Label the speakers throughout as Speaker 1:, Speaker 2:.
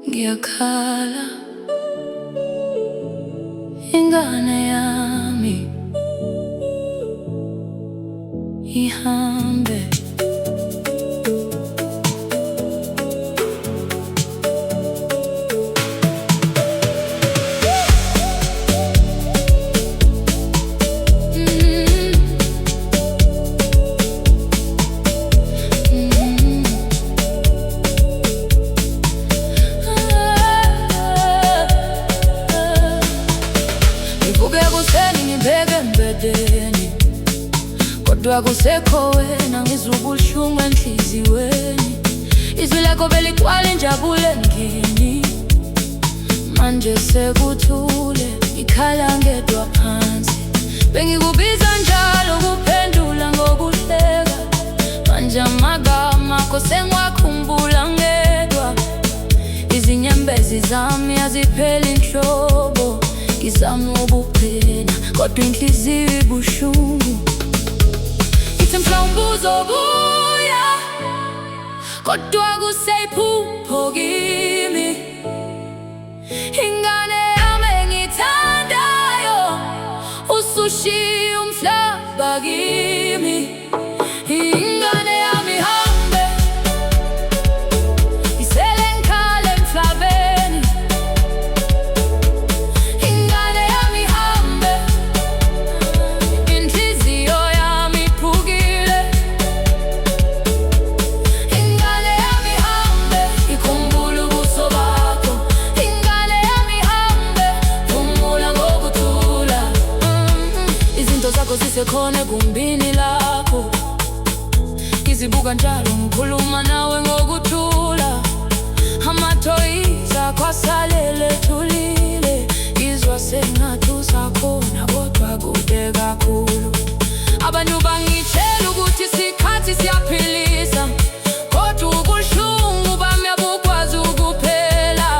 Speaker 1: Ngiyakhala ingane yami ihambe. Kodwa kusekho wena, ngizwa ubuhlungu enhliziyweni. Izwi lakho beligcwala injabulo ngini. Manje sekuthule, ngikhala ngedwa phansi. Bengikubiza njalo kuphendula ngokuhleka. Manje amagama akho sengiwakhumbula ngedwa. Izinyembezi zami azipheli inhlobo. Ngizama ukuphela kodwa inhliziyo ibuhlungu. Ngithi mhlawumbe uzobuya, kodwa kuseyiphupho kimi. Ingane yami engithandayo, usushiye umhlaba kimi. Ingane yami ihambe, isele ngikhala emhlabeni. Ingane yami ihambe, inhliziyo yami iphukile. Ingane yami ihambe, ikhumbule ubuso bakho. Ingane yami ihambe, phumula ngokuthula. Izinto zakho zisekhona egumbini lakho. Ngizibuka njalo ngikhuluma nawe ngokuthula. Amathoyizi akho asalele ethulile. Izwa sengathi usakhona kodwa kude kakhulu. Abantu bangitshela ukuthi isikhathi siyaphilisa, kodwa ubuhlungu bami abukwazi ukuphela.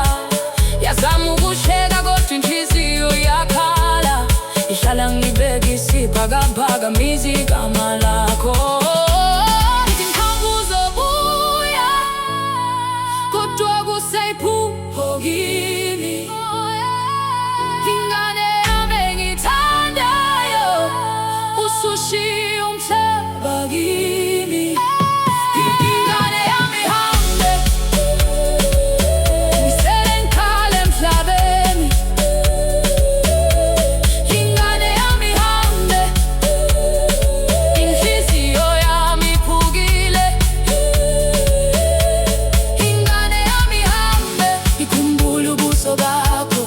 Speaker 1: Yazama ukusheka kodwa inhliziyo iyakhala. Ihlala ngibeka isiphakaphakamisa igama lakho. Ngithi mhlawumbe uzobuya, kodwa kuseyiphupho kimi. Ingane yami engithandayo, usushiye umhlaba kimi. Ingane yami ihambe, isele ngikhala emhlabeni. Ingane yami ihambe, inhliziyo yami iphukile. Ingane yami ihambe, ikhumbule ubuso bakho.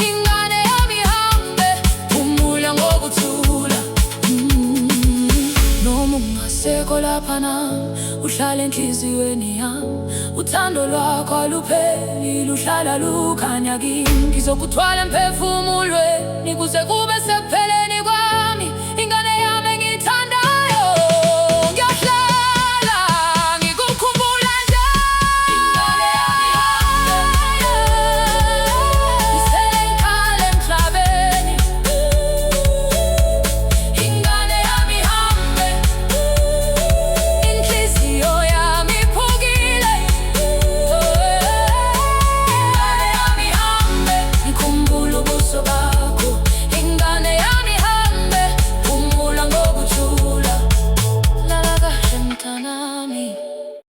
Speaker 1: Ingane yami ihambe, phumula ngokuthula. Noma ungasekho lapha nami, uhlala enhliziyweni yami. Uthando lwakho alupheli, luhlala lukhanya kimi. Ngizokuthwala emphefumulweni kuze kube sekuphela.